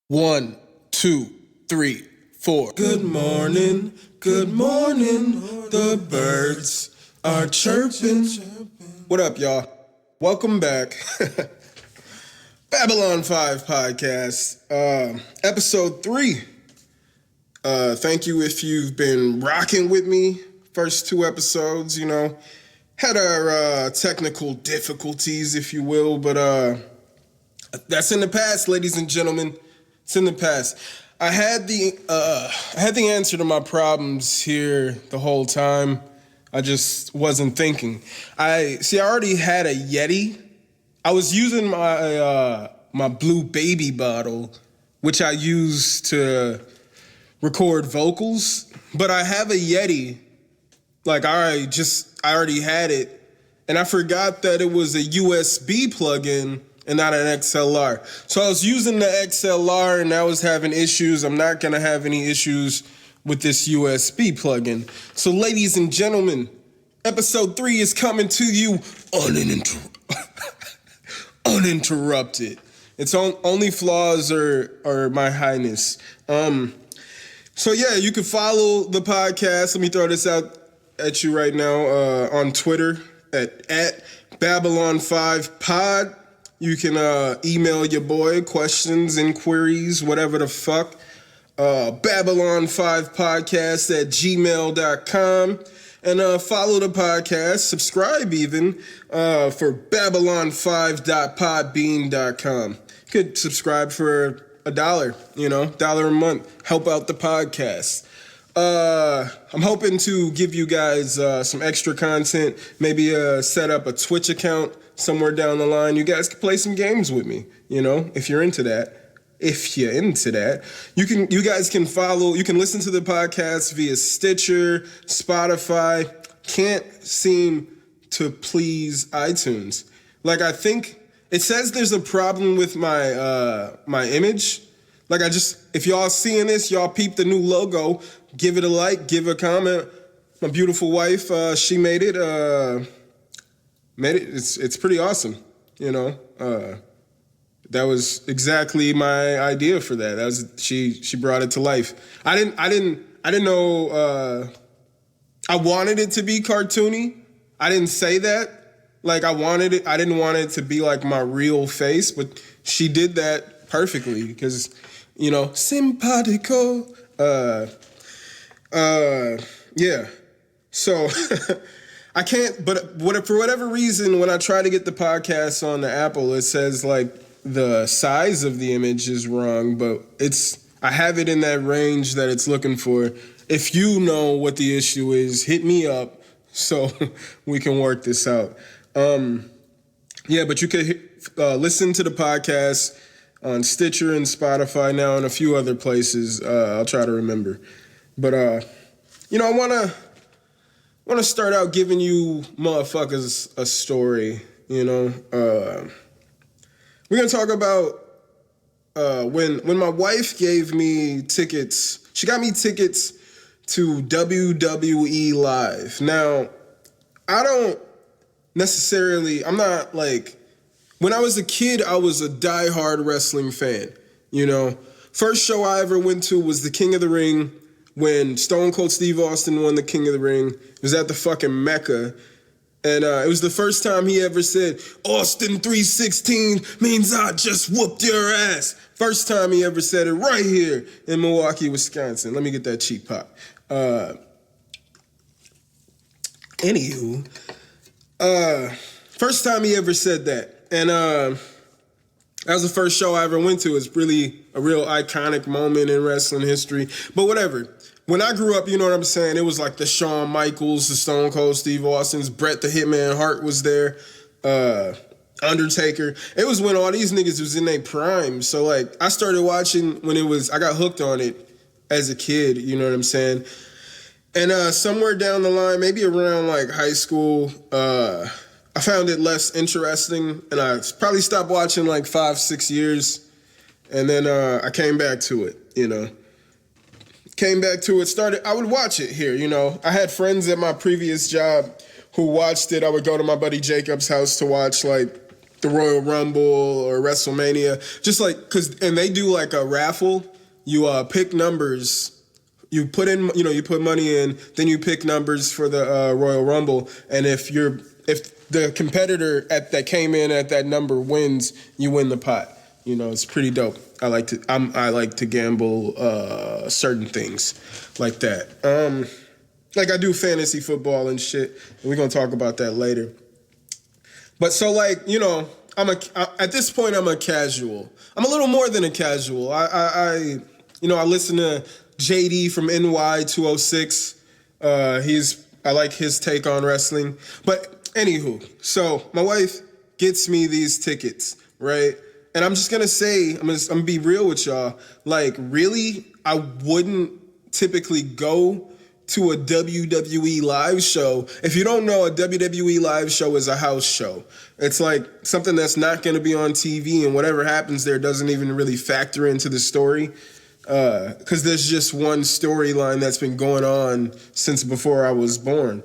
One, two, three, four. Good morning, the birds are chirping. What up, y'all? Welcome back. Babylon 5 podcast, episode 3. Thank you if you've been rocking with me. First 2 episodes, had our technical difficulties, if you will, but that's in the past, ladies and gentlemen. It's in the past. I had the answer to my problems here the whole time. I just wasn't thinking. I already had a Yeti. I was using my blue baby bottle, which I use to record vocals, but I have a Yeti. Like I already had it, and I forgot that it was a USB plug-in and not an XLR. So I was using the XLR and I was having issues. I'm not gonna have any issues with this USB plug-in. So ladies and gentlemen, episode 3 is coming to you uninterrupted. Its only flaws are my highness. So yeah, you can follow the podcast. Let me throw this out at you right now on Twitter at Babylon5Pod. You can email your boy questions, inquiries, whatever the fuck. Babylon5podcast@gmail.com. And follow the podcast, subscribe even, for Babylon5.podbean.com. You could subscribe for $1, $1 a month. Help out the podcast. I'm hoping to give you guys some extra content, maybe set up a Twitch account somewhere down the line. You guys can play some games with me, if you're into that. You guys can follow, you can listen to the podcast via Stitcher, Spotify. Can't seem to please iTunes. Like, I think it says there's a problem with my image. Like, if y'all seeing this, y'all peep the new logo, give it a like, give a comment. My beautiful wife, she made it. It's pretty awesome, That was exactly my idea for that. That was she brought it to life. I didn't know. I wanted it to be cartoony. I didn't say that. Like, I didn't want it to be like my real face, but she did that perfectly because, simpatico. Yeah. So I can't, but for whatever reason, when I try to get the podcast on the Apple, it says like the size of the image is wrong, but I have it in that range that it's looking for. If you know what the issue is, hit me up so we can work this out. But you could listen to the podcast on Stitcher and Spotify now and a few other places. I'll try to remember. But, I want to start out giving you motherfuckers a story, We're going to talk about when my wife gave me tickets. She got me tickets to WWE Live. Now, I'm not like, when I was a kid, I was a diehard wrestling fan, First show I ever went to was the King of the Ring when Stone Cold Steve Austin won the King of the Ring. It was at the fucking Mecca. And it was the first time he ever said, Austin 316 means I just whooped your ass. First time he ever said it right here in Milwaukee, Wisconsin. Let me get that cheap pop. Anywho, first time he ever said that. And that was the first show I ever went to. It's really a real iconic moment in wrestling history. But whatever. When I grew up, you know what I'm saying? It was like the Shawn Michaels, the Stone Cold Steve Austins, Bret the Hitman Hart was there, Undertaker. It was when all these niggas was in their prime. So like, I started watching when I got hooked on it as a kid, you know what I'm saying? And somewhere down the line, maybe around like high school, I found it less interesting, and I probably stopped watching like 5-6 years, and then I came back to it, I would watch it here, I had friends at my previous job who watched it. I would go to my buddy Jacob's house to watch like the Royal Rumble or WrestleMania, just like, and they do like a raffle. You pick numbers. You put in, you put money in, then you pick numbers for the Royal Rumble, and if the competitor that came in at that number wins, you win the pot. It's pretty dope. I like to gamble certain things like that. Like I do fantasy football and shit, and we're gonna talk about that later. But so like, at this point I'm a casual. I'm a little more than a casual. I listen to JD from NY 206. I like his take on wrestling. But anywho, so my wife gets me these tickets, right? And I'm just gonna say, I'm gonna be real with y'all. Like, really, I wouldn't typically go to a WWE live show. If you don't know, a WWE live show is a house show. It's like something that's not gonna be on TV, and whatever happens there doesn't even really factor into the story. Because there's just one storyline that's been going on since before I was born,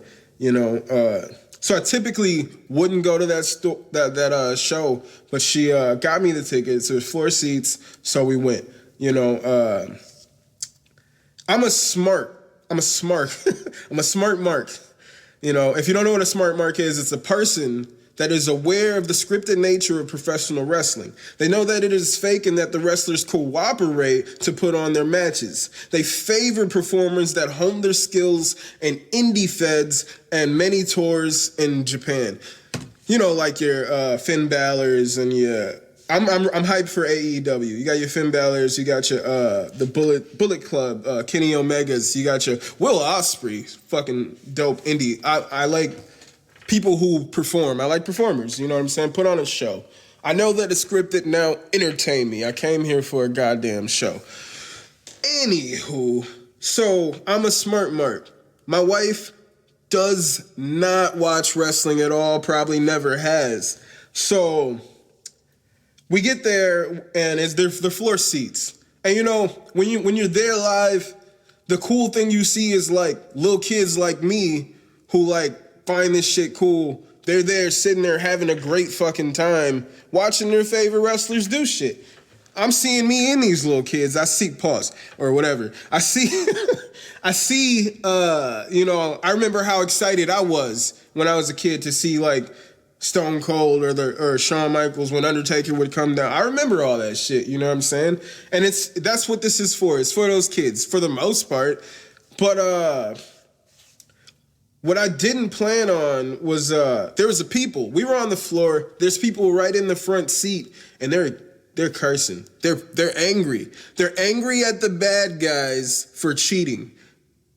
So I typically wouldn't go to that show, but she got me the tickets. It was floor seats, so we went. I'm a smart mark. If you don't know what a smart mark is, it's a person that is aware of the scripted nature of professional wrestling. They know that it is fake and that the wrestlers cooperate to put on their matches. They favor performers that hone their skills in indie feds and many tours in Japan. Like your Finn Balor's and your... I'm hyped for AEW. You got your Finn Balor's, you got your the Bullet Club, Kenny Omega's, you got your Will Ospreay, fucking dope indie. I like people who perform. I like performers, you know what I'm saying? Put on a show. I know that it's scripted, now entertain me. I came here for a goddamn show. Anywho, so I'm a smart mark. My wife does not watch wrestling at all, probably never has. So we get there and it's the floor seats. And when you're there live, the cool thing you see is like little kids like me who like find this shit cool. They're there sitting there having a great fucking time watching their favorite wrestlers do shit. I'm seeing me in these little kids. I see I remember how excited I was when I was a kid to see like Stone Cold or Shawn Michaels when Undertaker would come down. I remember all that shit, you know what I'm saying? And that's what this is for. It's for those kids for the most part. But what I didn't plan on was there was people. We were on the floor. There's people right in the front seat, and they're cursing. They're angry. They're angry at the bad guys for cheating.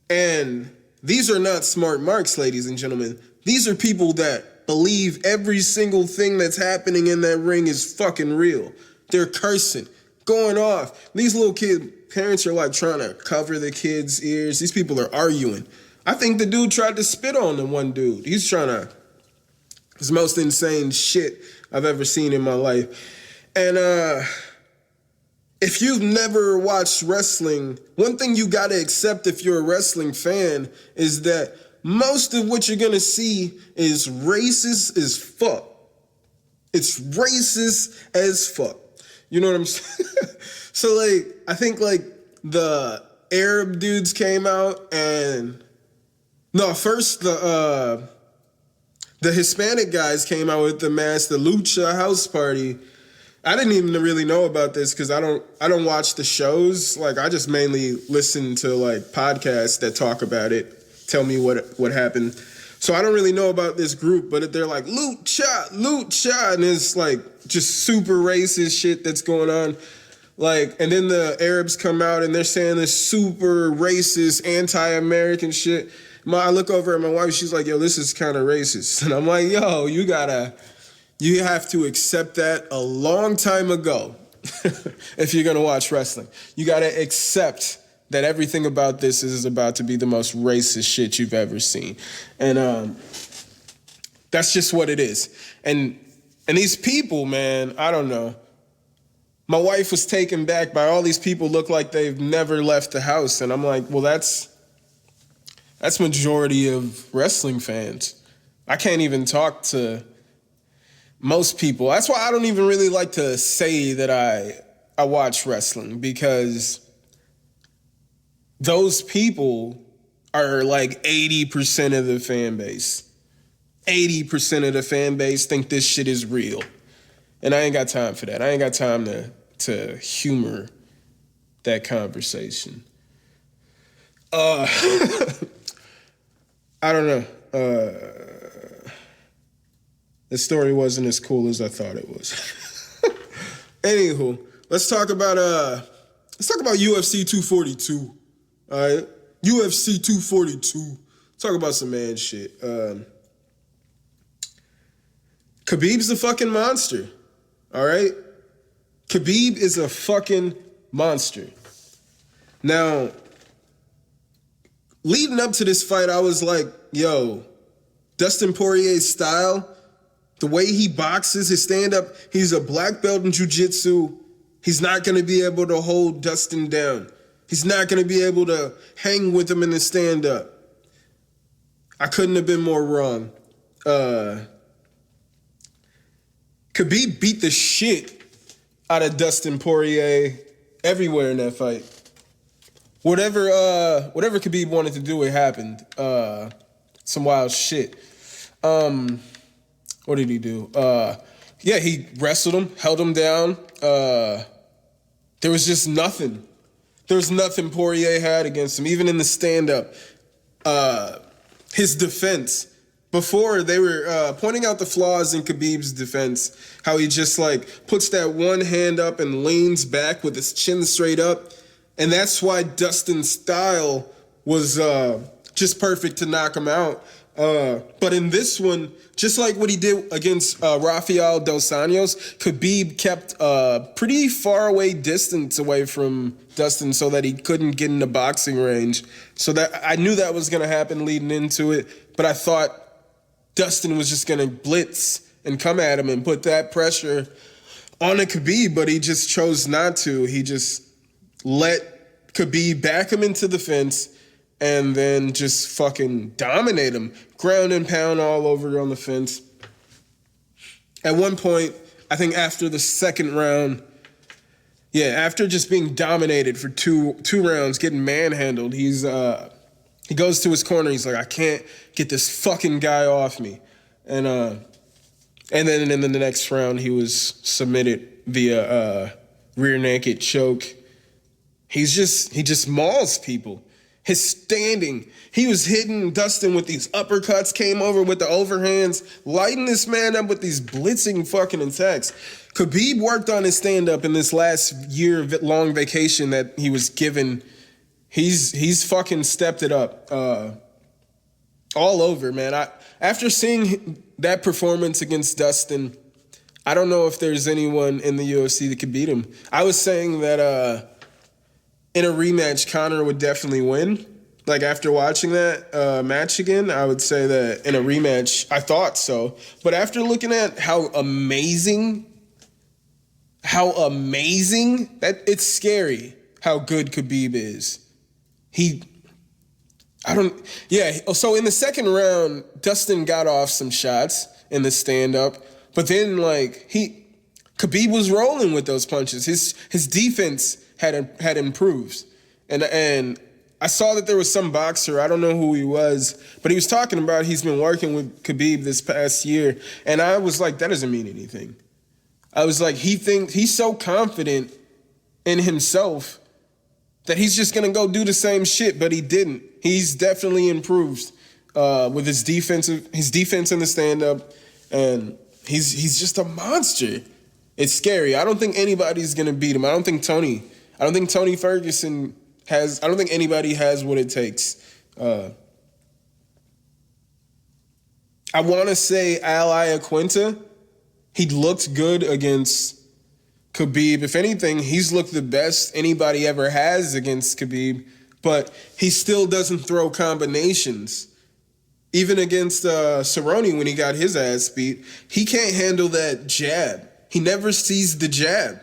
And these are not smart marks, ladies and gentlemen. These are people that believe every single thing that's happening in that ring is fucking real. They're cursing, going off. These little parents are like trying to cover the kids' ears. These people are arguing. I think the dude tried to spit on the one dude. It's the most insane shit I've ever seen in my life. And if you've never watched wrestling, one thing you gotta accept if you're a wrestling fan is that most of what you're gonna see is racist as fuck. It's racist as fuck. You know what I'm saying? So like, I think like the Arab dudes came out and first the Hispanic guys came out with the mask, the Lucha House Party. I didn't even really know about this because I don't watch the shows. Like I just mainly listen to like podcasts that talk about it, tell me what happened. So I don't really know about this group, but they're like Lucha, and it's like just super racist shit that's going on. Like, and then the Arabs come out and they're saying this super racist, anti-American shit. I look over at my wife, she's like, yo, this is kind of racist. And I'm like, yo, you have to accept that a long time ago if you're going to watch wrestling. You got to accept that everything about this is about to be the most racist shit you've ever seen. And that's just what it is. And these people, man, I don't know. My wife was taken back by all these people look like they've never left the house. And I'm like, well, that's majority of wrestling fans. I can't even talk to most people. That's why I don't even really like to say that I watch wrestling, because those people are like 80% of the fan base. 80% of the fan base think this shit is real. And I ain't got time for that. I ain't got time to humor that conversation. I don't know. The story wasn't as cool as I thought it was. Anywho, let's talk about UFC 242. All right, UFC 242. Talk about some man shit. Khabib's a fucking monster. All right, Khabib is a fucking monster. Now, leading up to this fight, I was like, yo, Dustin Poirier's style, the way he boxes, his stand-up, he's a black belt in jiu-jitsu. He's not going to be able to hold Dustin down. He's not going to be able to hang with him in the stand-up. I couldn't have been more wrong. Khabib beat the shit out of Dustin Poirier everywhere in that fight. Whatever Khabib wanted to do, it happened. Some wild shit. What did he do? He wrestled him, held him down. There was just nothing. There was nothing Poirier had against him, even in the stand-up. His defense. Before, they were pointing out the flaws in Khabib's defense, how he just like puts that one hand up and leans back with his chin straight up. And that's why Dustin's style was just perfect to knock him out. But in this one, just like what he did against Rafael Dos Anjos, Khabib kept pretty far away distance away from Dustin so that he couldn't get in the boxing range. So that I knew that was going to happen leading into it, but I thought Dustin was just going to blitz and come at him and put that pressure on a Khabib, but he just chose not to. He just let Khabib back him into the fence and then just fucking dominate him. Ground and pound all over on the fence. At one point, I think after the second round, after just being dominated for two rounds, getting manhandled, he goes to his corner. He's like, I can't get this fucking guy off me. And then in the next round, he was submitted via rear naked choke. He just mauls people. His standing, he was hitting Dustin with these uppercuts, came over with the overhands, lighting this man up with these blitzing fucking attacks. Khabib worked on his stand-up in this last year-long vacation that he was given. He's fucking stepped it up all over, man. After seeing that performance against Dustin, I don't know if there's anyone in the UFC that could beat him. I was saying that in a rematch, Conor would definitely win. Like, after watching that match again, I would say that in a rematch, I thought so. But after looking at how amazing, that it's scary how good Khabib is. So in the second round, Dustin got off some shots in the stand-up, but then, Khabib was rolling with those punches. His defense had improved. And I saw that there was some boxer, I don't know who he was, but he was talking about he's been working with Khabib this past year. And I was like, that doesn't mean anything. I was like, he's so confident in himself that he's just going to go do the same shit, but he didn't. He's definitely improved with his defense in the stand-up, and he's just a monster. It's scary. I don't think anybody's going to beat him. I don't think Tony Ferguson has, I don't think anybody has what it takes. I want to say Al Iaquinta, he looked good against Khabib. If anything, he's looked the best anybody ever has against Khabib, but he still doesn't throw combinations. Even against Cerrone when he got his ass beat, he can't handle that jab. He never sees the jab.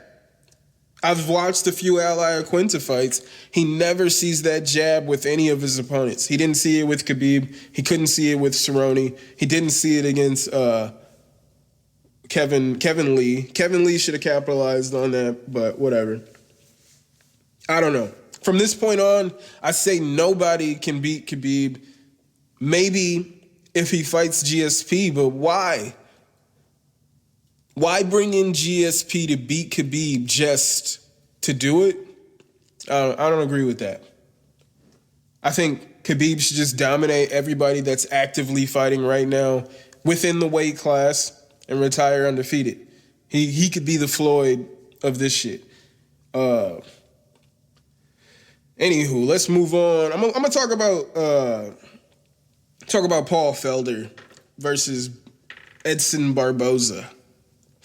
I've watched a few Al Iaquinta fights. He never sees that jab with any of his opponents. He didn't see it with Khabib. He couldn't see it with Cerrone. He didn't see it against Kevin Lee. Kevin Lee should have capitalized on that, but whatever. I don't know. From this point on, I say nobody can beat Khabib. Maybe if he fights GSP, but why? Why bring in GSP to beat Khabib just to do it? I don't agree with that. I think Khabib should just dominate everybody that's actively fighting right now within the weight class and retire undefeated. He could be the Floyd of this shit. Anywho, let's move on. I'm gonna talk about Paul Felder versus Edson Barboza.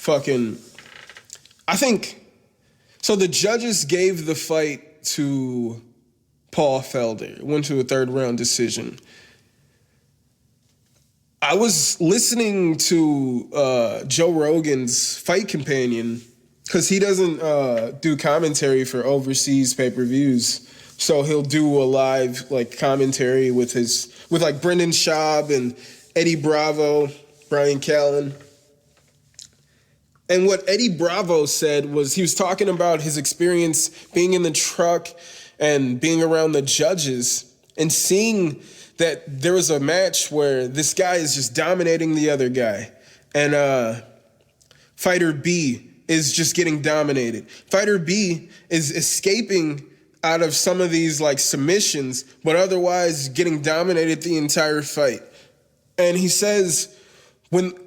I think so. The judges gave the fight to Paul Felder. It went to a third round decision. I was listening to Joe Rogan's Fight Companion because he doesn't do commentary for overseas pay-per-views. So he'll do a live commentary with Brendan Schaub and Eddie Bravo, Brian Callen. And what Eddie Bravo said was he was talking about his experience being in the truck and being around the judges and seeing that there was a match where this guy is just dominating the other guy. And fighter B is just getting dominated. Fighter B is escaping out of some of these submissions, but otherwise getting dominated the entire fight. And he says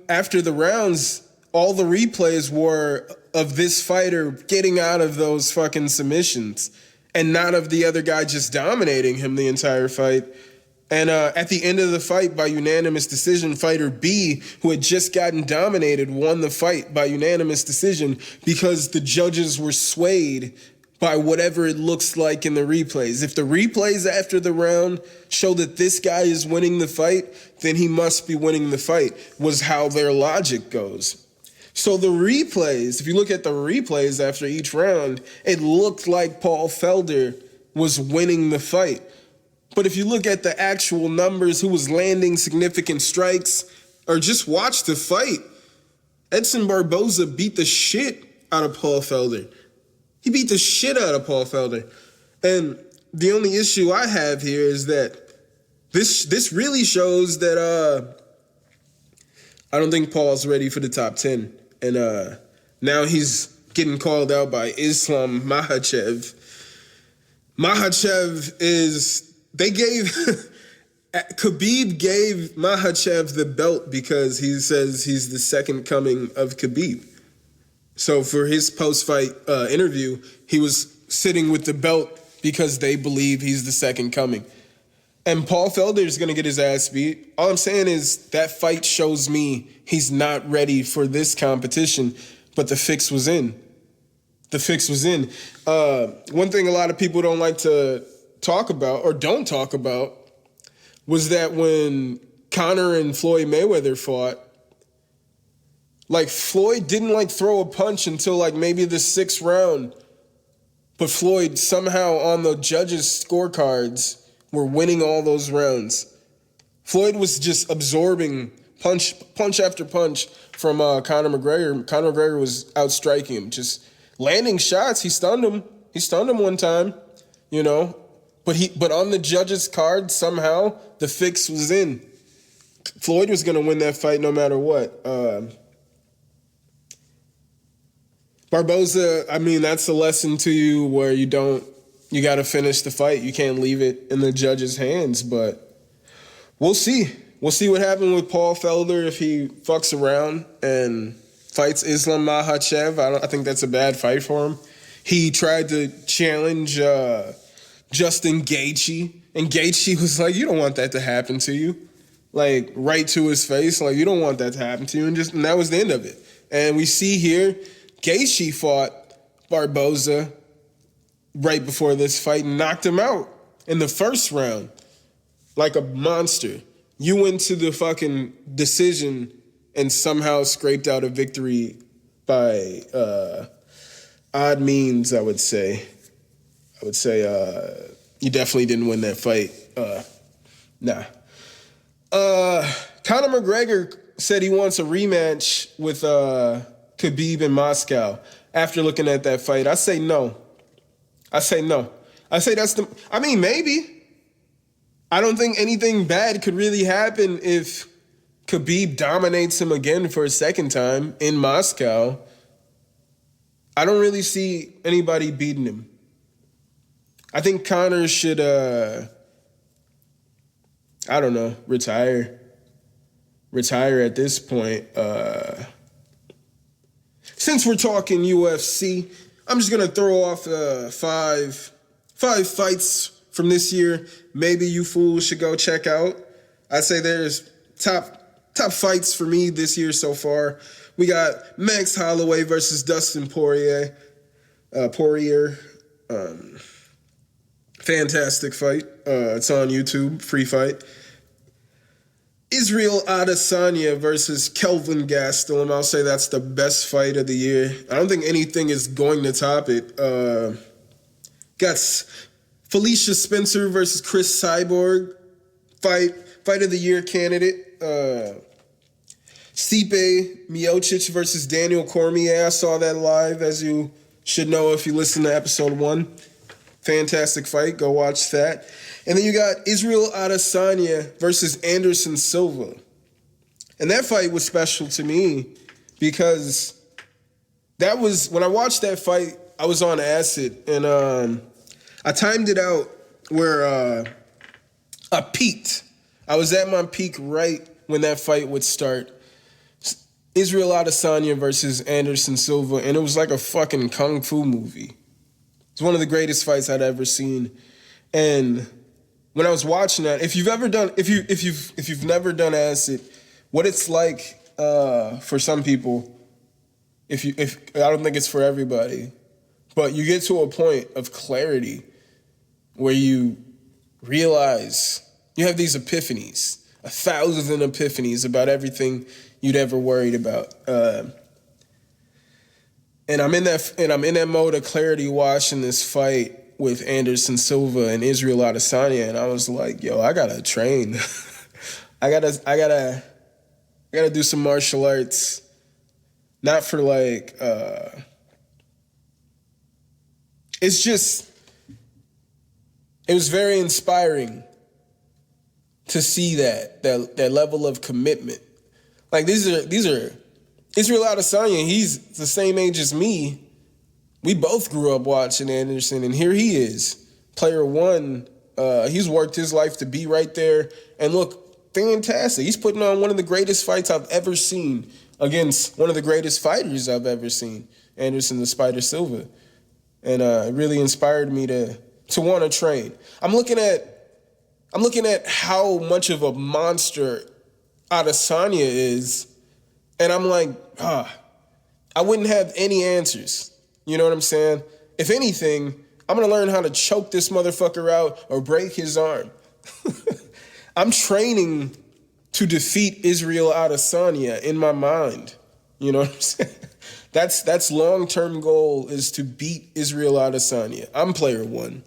after the rounds, all the replays were of this fighter getting out of those fucking submissions and not of the other guy just dominating him the entire fight. And at the end of the fight, by unanimous decision, fighter B, who had just gotten dominated, won the fight by unanimous decision because the judges were swayed by whatever it looks like in the replays. If the replays after the round show that this guy is winning the fight, then he must be winning the fight, was how their logic goes. So the replays, if you look at the replays after each round, it looked like Paul Felder was winning the fight. But if you look at the actual numbers, who was landing significant strikes, or just watch the fight, Edson Barboza beat the shit out of Paul Felder. He beat the shit out of Paul Felder. And the only issue I have here is that this really shows that I don't think Paul's ready for the top 10. And now he's getting called out by Islam Makhachev. Khabib gave Makhachev the belt because he says he's the second coming of Khabib. So for his post-fight interview, he was sitting with the belt because they believe he's the second coming. And Paul Felder is going to get his ass beat. All I'm saying is that fight shows me he's not ready for this competition, but the fix was in. The fix was in. One thing a lot of people don't like to talk about, or don't talk about, was that when Conor and Floyd Mayweather fought, Floyd didn't throw a punch until maybe the 6th round, but Floyd somehow on the judges' scorecards were winning all those rounds. Floyd was just absorbing punch after punch from Conor McGregor. Conor McGregor was outstriking him, just landing shots. He stunned him. He stunned him one time, But on the judges' card, somehow the fix was in. Floyd was going to win that fight no matter what. Barboza, that's a lesson to you where you got to finish the fight. You can't leave it in the judges' hands, but we'll see. We'll see what happened with Paul Felder if he fucks around and fights Islam Makhachev. I think that's a bad fight for him. He tried to challenge Justin Gaethje, and Gaethje was like, you don't want that to happen to you. Right to his face, you don't want that to happen to you, and that was the end of it. And we see here, Gaethje fought Barboza right before this fight and knocked him out in the first round like a monster. You went to the fucking decision and somehow scraped out a victory by odd means, I would say. You definitely didn't win that fight. Nah. Conor McGregor said he wants a rematch with Khabib in Moscow after looking at that fight. I say no. I say maybe. I don't think anything bad could really happen if Khabib dominates him again for a second time in Moscow. I don't really see anybody beating him. I think Conor should, retire. Retire at this point. Since we're talking UFC, I'm just going to throw off five fights from this year maybe you fools should go check out. I'd say there's top fights for me this year so far. We got Max Holloway versus Dustin Poirier. Fantastic fight. It's on YouTube, free fight. Israel Adesanya versus Kelvin Gastelum. I'll say that's the best fight of the year. I don't think anything is going to top it. Got Felicia Spencer versus Chris Cyborg. Fight of the year candidate. Stipe Miocic versus Daniel Cormier. I saw that live, as you should know if you listen to episode 1. Fantastic fight. Go watch that. And then you got Israel Adesanya versus Anderson Silva. And that fight was special to me because that was, when I watched that fight, I was on acid. And I timed it out where I peaked. I was at my peak right when that fight would start. Israel Adesanya versus Anderson Silva. And it was like a fucking kung fu movie. It's one of the greatest fights I'd ever seen. And when I was watching that, if you've never done acid, what it's like for some people, I don't think it's for everybody, but you get to a point of clarity where you realize you have these epiphanies, 1,000 epiphanies about everything you'd ever worried about. And I'm in that mode of clarity watching this fight with Anderson Silva and Israel Adesanya, and I was like, yo, I gotta train. I gotta do some martial arts. Not for like it was very inspiring to see that level of commitment. Like these are Israel Adesanya, he's the same age as me. We both grew up watching Anderson, and here he is, player one. He's worked his life to be right there and look fantastic. He's putting on one of the greatest fights I've ever seen against one of the greatest fighters I've ever seen, Anderson the Spider Silva. And it really inspired me to want to train. I'm looking at how much of a monster Adesanya is, and I'm like, I wouldn't have any answers. You know what I'm saying? If anything, I'm going to learn how to choke this motherfucker out or break his arm. I'm training to defeat Israel Adesanya in my mind. You know what I'm saying? That's long-term goal, is to beat Israel Adesanya. I'm player one.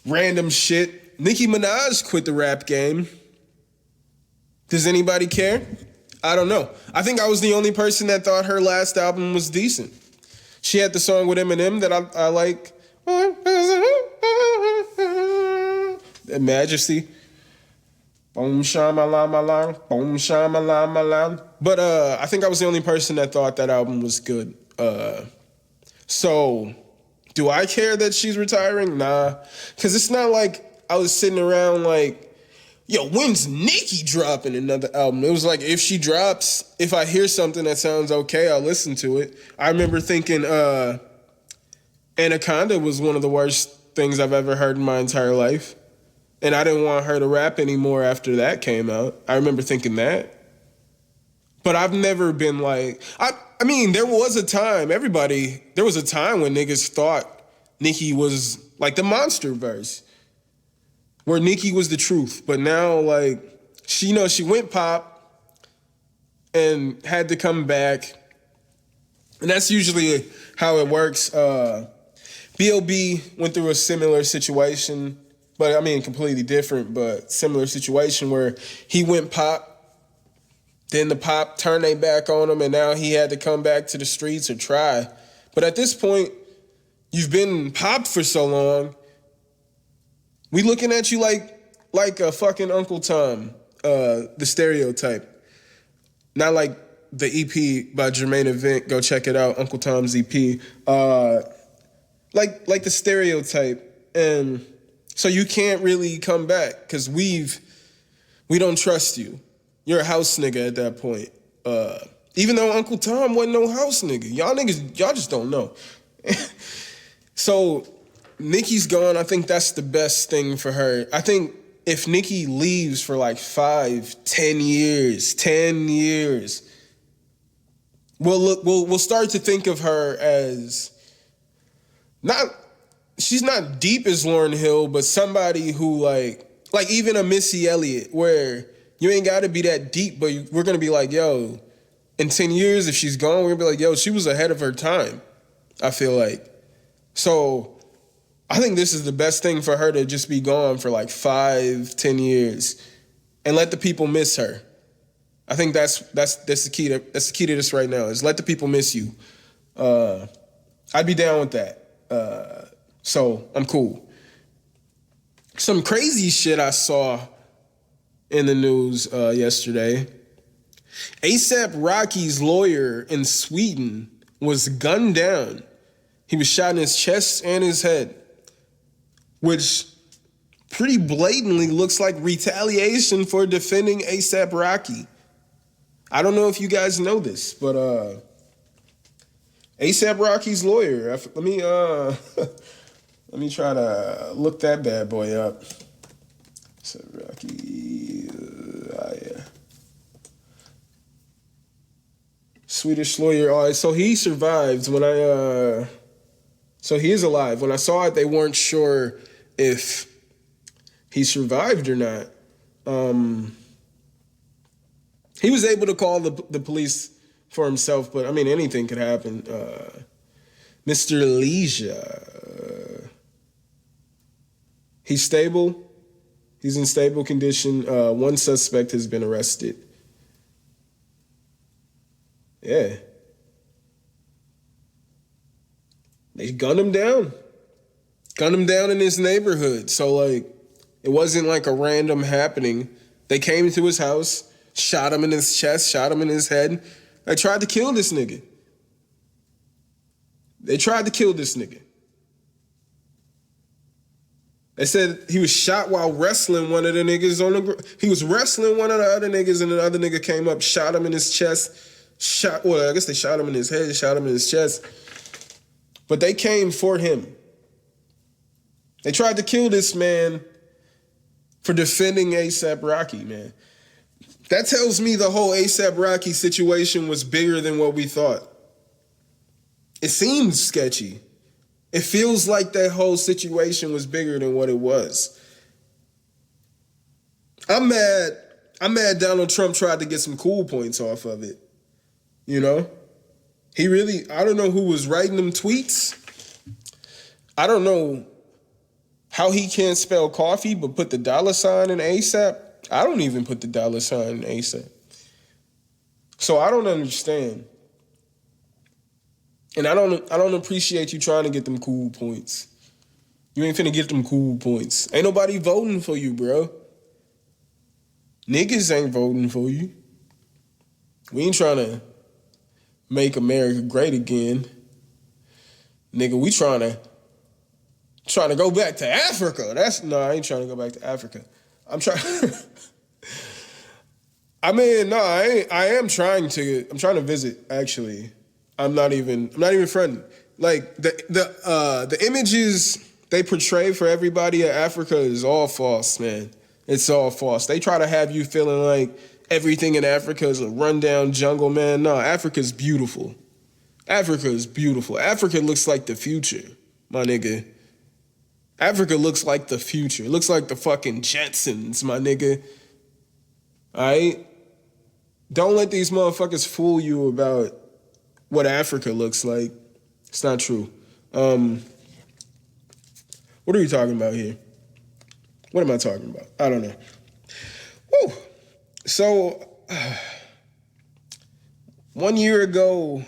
Random shit. Nicki Minaj quit the rap game. Does anybody care? I don't know. I think I was the only person that thought her last album was decent. She had the song with Eminem that I like. Majesty. Boom shama-la-ma-la. Boom shama-la-ma-la. But I think I was the only person that thought that album was good. So, do I care that she's retiring? Nah. Because it's not like I was sitting around like, yo, when's Nicki dropping another album? It was like, if she drops, if I hear something that sounds okay, I'll listen to it. I remember thinking Anaconda was one of the worst things I've ever heard in my entire life. And I didn't want her to rap anymore after that came out. I remember thinking that. But I've never been like, I mean, there was a time when niggas thought Nicki was like the Monster verse, where Nicki was the truth. But now, like, she went pop and had to come back. And that's usually how it works. B.O.B. went through a similar situation, But I mean, completely different, but similar situation where he went pop, then the pop turned their back on him, and now he had to come back to the streets or try. But at this point, you've been popped for so long, we looking at you like a fucking Uncle Tom, the stereotype. Not like the EP by Jermaine Event, go check it out, Uncle Tom's EP. Like the stereotype. And so you can't really come back because we don't trust you. You're a house nigga at that point. Even though Uncle Tom wasn't no house nigga. Y'all just don't know. So Nicki's gone. I think that's the best thing for her. I think if Nicki leaves for like 5-10 years, we'll start to think of her as she's not deep as Lauryn Hill, but somebody who like even a Missy Elliott, where you ain't got to be that deep, but we're going to be like, yo, in 10 years, if she's gone, we're going to be like, yo, she was ahead of her time, I feel like. So I think this is the best thing for her to just be gone for like 5-10 years and let the people miss her. I think that's the key to this right now, is let the people miss you. I'd be down with that. So I'm cool. Some crazy shit I saw in the news yesterday. A$AP Rocky's lawyer in Sweden was gunned down. He was shot in his chest and his head, which pretty blatantly looks like retaliation for defending A$AP Rocky. I don't know if you guys know this, but A$AP Rocky's lawyer. Let me try to look that bad boy up. A$AP Rocky, yeah. Swedish lawyer. All right, so he survived so he is alive. When I saw it, they weren't sure if he survived or not. He was able to call the police for himself, but I mean, anything could happen. Mr. Leisha, he's stable. He's in stable condition. One suspect has been arrested. Yeah. They gunned him down. Gunned him down in his neighborhood. So, like, it wasn't like a random happening. They came into his house, shot him in his chest, shot him in his head. They tried to kill this nigga. They said he was shot while wrestling one of the niggas on the ground. He was wrestling one of the other niggas, and the other nigga came up, shot him in his chest. I guess they shot him in his head, shot him in his chest. But they came for him. They tried to kill this man for defending A$AP Rocky, man. That tells me the whole A$AP Rocky situation was bigger than what we thought. It seems sketchy. It feels like that whole situation was bigger than what it was. I'm mad Donald Trump tried to get some cool points off of it. You know? I don't know who was writing them tweets. I don't know how he can't spell coffee but put the $sign in A$AP. I don't even put the $sign in A$AP. So I don't understand. And I don't appreciate you trying to get them cool points. You ain't finna get them cool points. Ain't nobody voting for you, bro. Niggas ain't voting for you. We ain't trying to make America great again. Nigga, we trying to go back to Africa. I ain't trying to go back to Africa. I'm trying I'm trying to visit, actually. I'm not even friendly. Like the images they portray for everybody at Africa is all false, man. It's all false. They try to have you feeling like everything in Africa is a rundown jungle, man. No, Africa's beautiful. Africa is beautiful. Africa looks like the future, my nigga. Africa looks like the future. It looks like the fucking Jetsons, my nigga. All right? Don't let these motherfuckers fool you about what Africa looks like. It's not true. What are we talking about here? What am I talking about? I don't know. Woo. So, 1 year ago,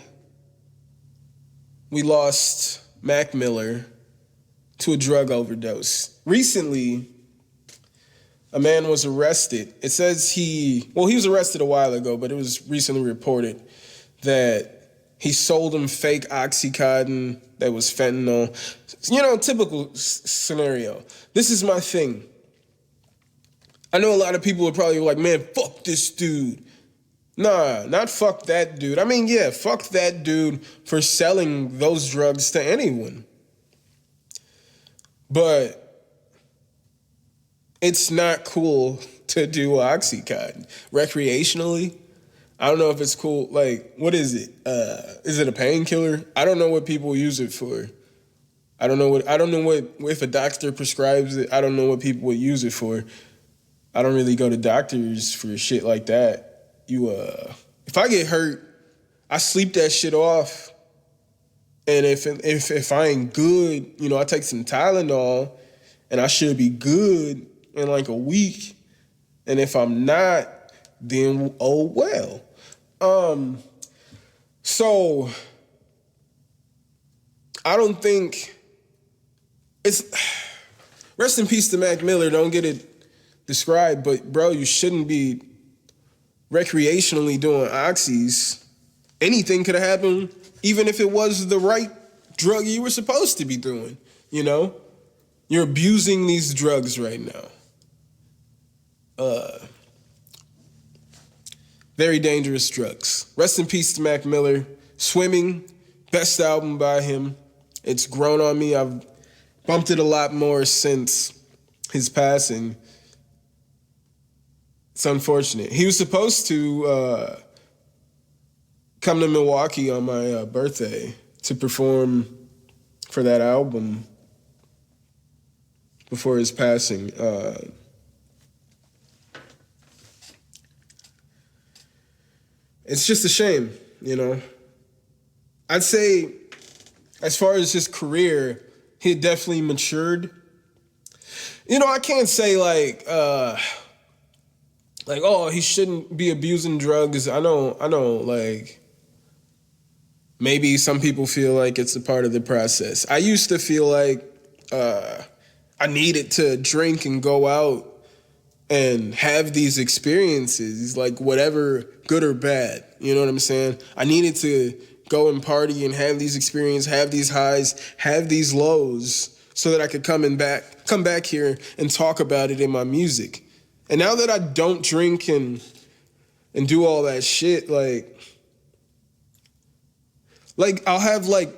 we lost Mac Miller to a drug overdose. Recently, a man was arrested. It says he was arrested a while ago, but it was recently reported that he sold him fake Oxycontin that was fentanyl. You know, typical scenario. This is my thing. I know a lot of people are probably like, man, fuck this dude. Nah, not fuck that dude. I mean, yeah, fuck that dude for selling those drugs to anyone. But it's not cool to do Oxycontin recreationally. I don't know if it's cool. Like, what is it? Is it a painkiller? I don't know what people use it for. I don't know what if a doctor prescribes it. I don't know what people would use it for. I don't really go to doctors for shit like that. If I get hurt, I sleep that shit off. And if I ain't good, you know, I take some Tylenol and I should be good in like a week. And if I'm not, then oh well. So I don't think it's rest in peace to Mac Miller. Don't get it described, but bro, you shouldn't be recreationally doing oxys. Anything could have happened, even if it was the right drug you were supposed to be doing, you know? You're abusing these drugs right now. Very dangerous drugs. Rest in peace to Mac Miller. Swimming, best album by him. It's grown on me. I've bumped it a lot more since his passing. It's unfortunate. He was supposed to come to Milwaukee on my birthday to perform for that album before his passing. It's just a shame, you know. I'd say, as far as his career, he had definitely matured. You know, I can't say like, oh, he shouldn't be abusing drugs. I know, like, maybe some people feel like it's a part of the process. I used to feel like I needed to drink and go out and have these experiences, like whatever, good or bad. You know what I'm saying? I needed to go and party and have these experiences, have these highs, have these lows, so that I could come back here and talk about it in my music. And now that I don't drink and do all that shit, like I'll have like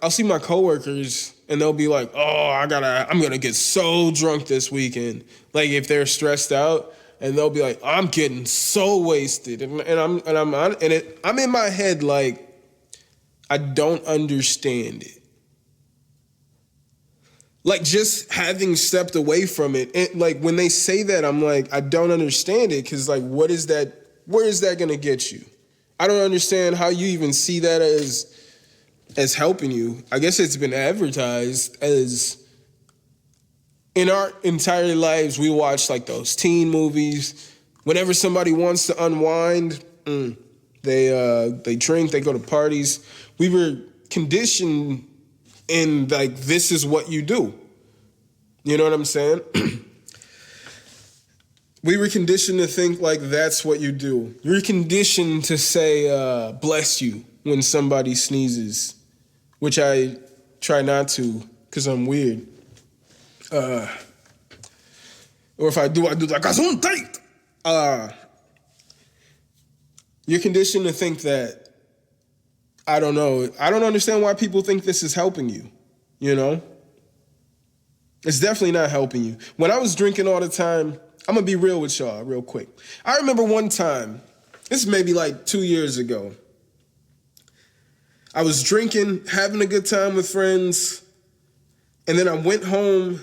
I'll see my coworkers and they'll be like, oh, I'm gonna get so drunk this weekend. Like if they're stressed out, and they'll be like, I'm getting so wasted, and I'm in my head like, I don't understand it. Like just having stepped away from it, like when they say that, I'm like, I don't understand it, because like, what is that? Where is that gonna get you? I don't understand how you even see that as helping you. I guess it's been advertised as, in our entire lives, we watch like those teen movies. Whenever somebody wants to unwind, they drink, they go to parties. We were conditioned in like, this is what you do. You know what I'm saying? We were conditioned to think like that's what you do. You're conditioned to say, bless you when somebody sneezes, which I try not to because I'm weird. Or if I do like gesundheit. You're conditioned to think that, I don't know. I don't understand why people think this is helping you, you know? It's definitely not helping you. When I was drinking all the time, I'm going to be real with y'all real quick. I remember one time, this is maybe like 2 years ago, I was drinking, having a good time with friends, and then I went home,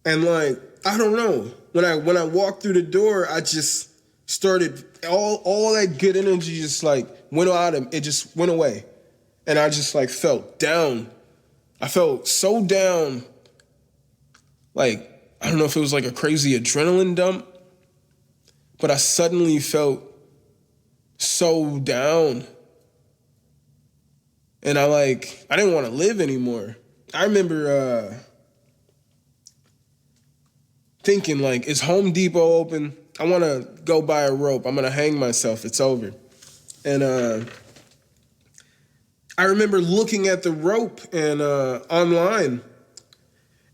and like, I don't know, when I walked through the door, I just started, all that good energy just like went out of it, just went away. And I just like felt down. I felt so down, like I don't know if it was like a crazy adrenaline dump, but I suddenly felt so down. And I didn't want to live anymore. I remember thinking, like, is Home Depot open? I want to go buy a rope. I'm going to hang myself. It's over. And I remember looking at the rope and online,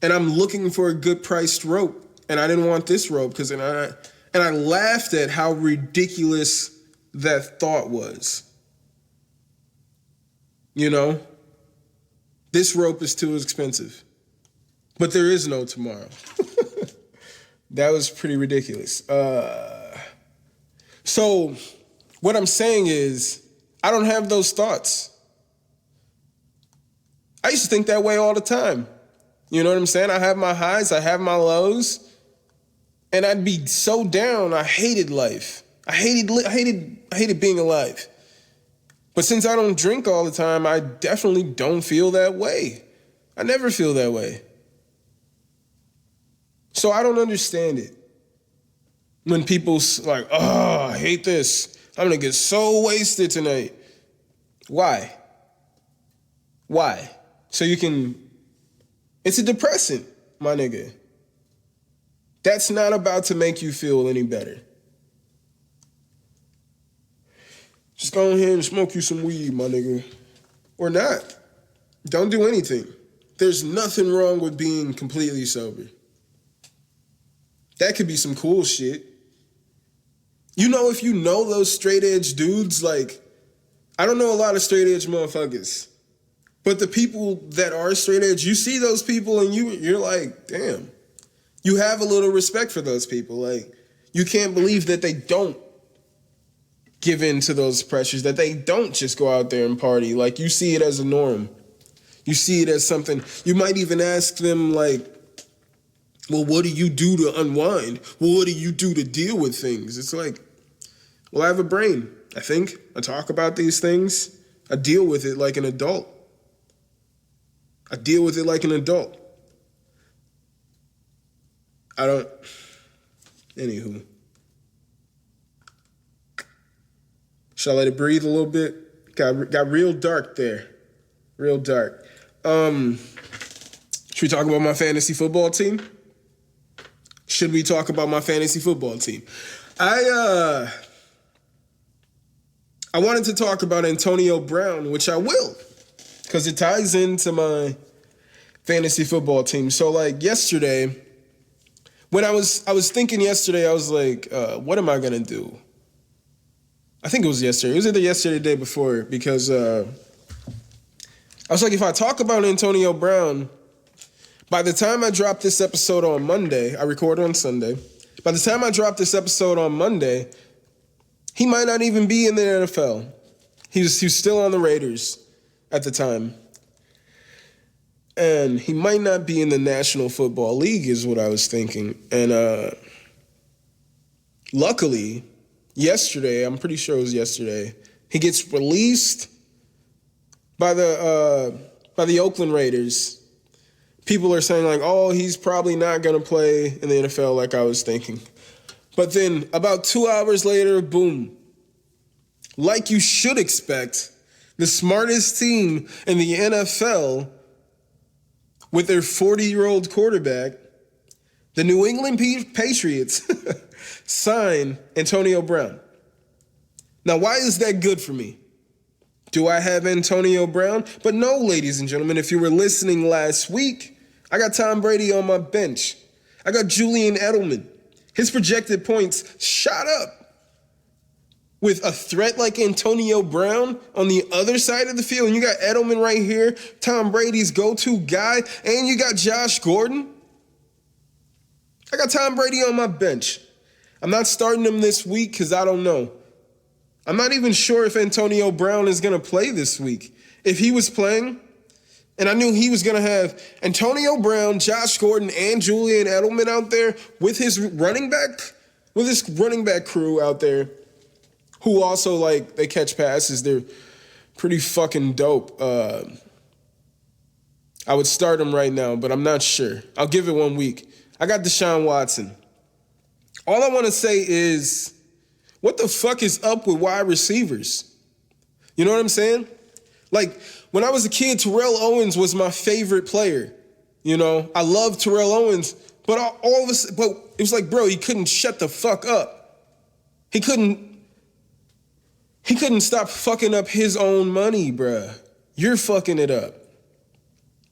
and I'm looking for a good priced rope. And I didn't want this rope and I laughed at how ridiculous that thought was. You know, this rope is too expensive, but there is no tomorrow. That was pretty ridiculous. So what I'm saying is, I don't have those thoughts. I used to think that way all the time. You know what I'm saying? I have my highs, I have my lows, and I'd be so down. I hated life. I hated being alive. But since I don't drink all the time, I definitely don't feel that way. I never feel that way. So I don't understand it. When people like, oh, I hate this. I'm gonna get so wasted tonight. Why? So you can, it's a depressant, my nigga. That's not about to make you feel any better. Just go ahead and smoke you some weed, my nigga. Or not. Don't do anything. There's nothing wrong with being completely sober. That could be some cool shit. You know, if you know those straight edge dudes, like, I don't know a lot of straight edge motherfuckers, but the people that are straight edge, you see those people and you're like, damn. You have a little respect for those people. Like, you can't believe that they don't give in to those pressures, that they don't just go out there and party. Like, you see it as a norm. You see it as something. You might even ask them, like, well, what do you do to unwind? Well, what do you do to deal with things? It's like, well, I have a brain, I think. I talk about these things. I deal with it like an adult. Anywho. Should I let it breathe a little bit? Got real dark there. Real dark. Should we talk about my fantasy football team? Should we talk about my fantasy football team? I wanted to talk about Antonio Brown, which I will, because it ties into my fantasy football team. So, like, yesterday, when I was thinking yesterday, I was like, what am I gonna do? I think it was yesterday. It was either yesterday or the day before, because I was like, if I talk about Antonio Brown, by the time I drop this episode on Monday, I record on Sunday. By the time I drop this episode on Monday, he might not even be in the NFL. He was still on the Raiders at the time. And he might not be in the National Football League is what I was thinking. And luckily, yesterday, I'm pretty sure it was yesterday, he gets released by the Oakland Raiders. People are saying, like, oh, he's probably not going to play in the NFL like I was thinking. But then about 2 hours later, boom. Like you should expect, the smartest team in the NFL with their 40-year-old quarterback, the New England Patriots, sign Antonio Brown. Now, why is that good for me? Do I have Antonio Brown? But no, ladies and gentlemen, if you were listening last week, I got Tom Brady on my bench. I got Julian Edelman. His projected points shot up. With a threat like Antonio Brown on the other side of the field, and you got Edelman right here, Tom Brady's go-to guy, and you got Josh Gordon. I got Tom Brady on my bench. I'm not starting him this week because I don't know. I'm not even sure if Antonio Brown is going to play this week. If he was playing, and I knew he was going to have Antonio Brown, Josh Gordon, and Julian Edelman out there with his running back crew out there, who also, like, they catch passes. They're pretty fucking dope. I would start him right now, but I'm not sure. I'll give it 1 week. I got Deshaun Watson. All I want to say is, what the fuck is up with wide receivers? You know what I'm saying? Like, when I was a kid, Terrell Owens was my favorite player. You know, I loved Terrell Owens, but all of us, but it was like, bro, he couldn't shut the fuck up. He couldn't stop fucking up his own money, bruh. You're fucking it up.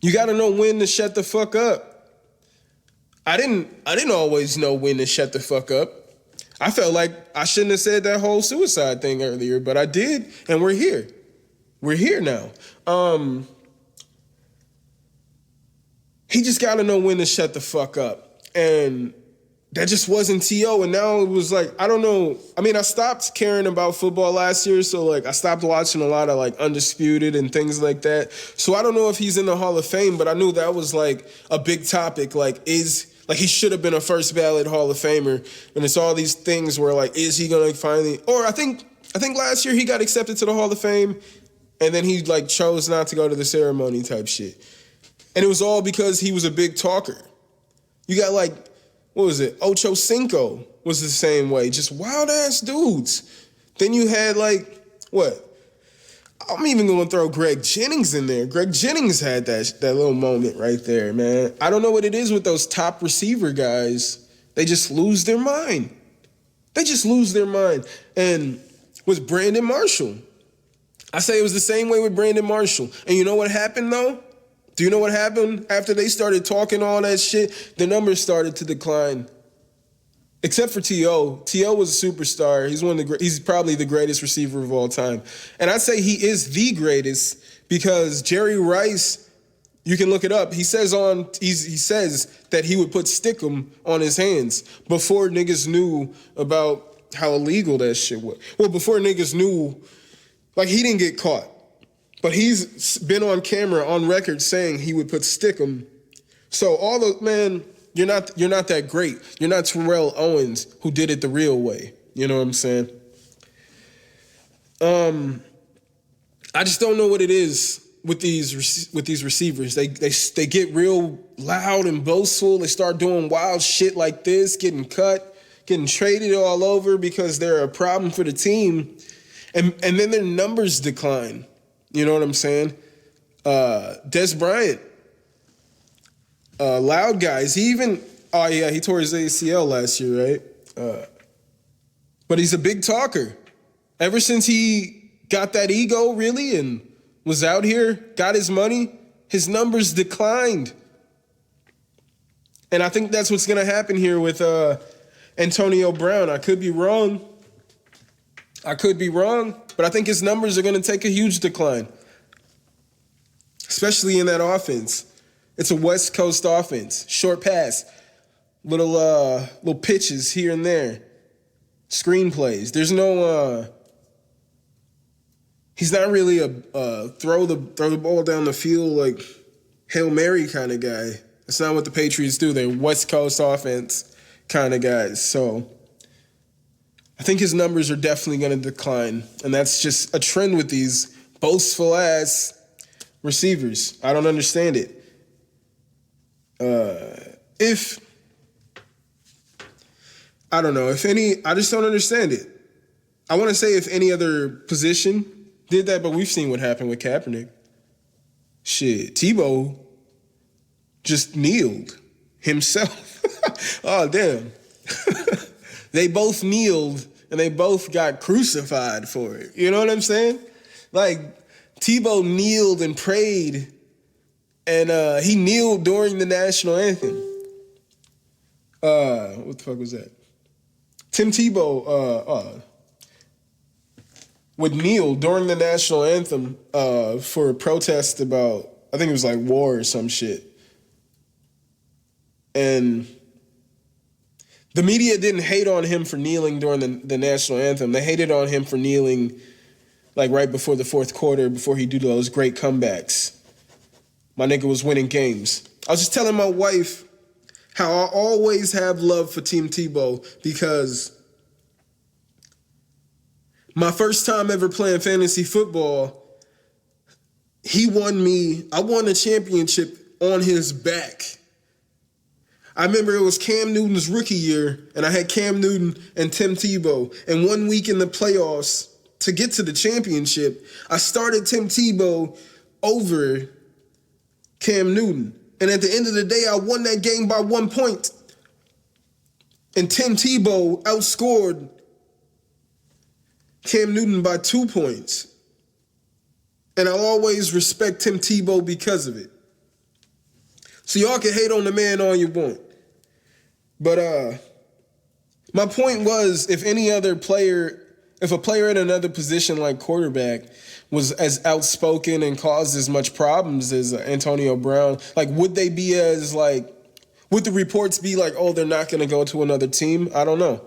You got to know when to shut the fuck up. I didn't always know when to shut the fuck up. I felt like I shouldn't have said that whole suicide thing earlier, but I did, and we're here. We're here now. He just got to know when to shut the fuck up. And that just wasn't T.O. And now it was like, I don't know. I mean, I stopped caring about football last year, so like I stopped watching a lot of like Undisputed and things like that. So I don't know if he's in the Hall of Fame, but I knew that was like a big topic. Like, he should have been a first ballot Hall of Famer. And it's all these things where like, is he gonna finally? Or I think last year he got accepted to the Hall of Fame, and then he like chose not to go to the ceremony type shit. And it was all because he was a big talker. You got like, what was it? Ocho Cinco was the same way. Just wild ass dudes. Then you had like, what? I'm even going to throw Greg Jennings in there. Greg Jennings had that little moment right there, man. I don't know what it is with those top receiver guys. They just lose their mind. They just lose their mind. And with Brandon Marshall, I say it was the same way with Brandon Marshall. And you know what happened, though? Do you know what happened? After they started talking all that shit, the numbers started to decline. Except for T.O. T.O. was a superstar. He's probably the greatest receiver of all time. And I'd say he is the greatest because Jerry Rice, you can look it up. He says that he would put stickum on his hands before niggas knew about how illegal that shit was. Well, before niggas knew, like, he didn't get caught. But he's been on camera, on record, saying he would put stickum. So man, you're not that great. You're not Terrell Owens, who did it the real way. You know what I'm saying? I just don't know what it is with these receivers. They get real loud and boastful. They start doing wild shit like this, getting cut, getting traded all over because they're a problem for the team, and then their numbers decline. You know what I'm saying? Des Bryant, loud guys. He tore his ACL last year, right? But he's a big talker. Ever since he got that ego, really, and was out here, got his money, his numbers declined. And I think that's what's going to happen here with Antonio Brown. I could be wrong, but I think his numbers are going to take a huge decline, especially in that offense. It's a West Coast offense. Short pass, little pitches here and there, screenplays. There's no. He's not really a throw the ball down the field like Hail Mary kind of guy. That's not what the Patriots do. They're West Coast offense kind of guys. So I think his numbers are definitely going to decline, and that's just a trend with these boastful ass receivers. I don't understand it. I just don't understand it. I want to say if any other position did that, but we've seen what happened with Kaepernick. Shit, Tebow just kneeled himself. Oh, damn. They both kneeled and they both got crucified for it. You know what I'm saying? Like, Tebow kneeled and prayed, and he kneeled during the national anthem. What the fuck was that? Tim Tebow would kneel during the national anthem for a protest about, I think it was like war or some shit. And the media didn't hate on him for kneeling during the national anthem. They hated on him for kneeling like right before the fourth quarter, before he do those great comebacks. My nigga was winning games. I was just telling my wife how I always have love for Tim Tebow because my first time ever playing fantasy football, I won a championship on his back. I remember it was Cam Newton's rookie year, and I had Cam Newton and Tim Tebow. And 1 week in the playoffs to get to the championship, I started Tim Tebow over Cam Newton. And at the end of the day, I won that game by 1 point. And Tim Tebow outscored Cam Newton by 2 points. And I'll always respect Tim Tebow because of it. So y'all can hate on the man all you want. But my point was, if a player in another position like quarterback was as outspoken and caused as much problems as Antonio Brown, like would they be as like, would the reports be like, oh, they're not going to go to another team? I don't know.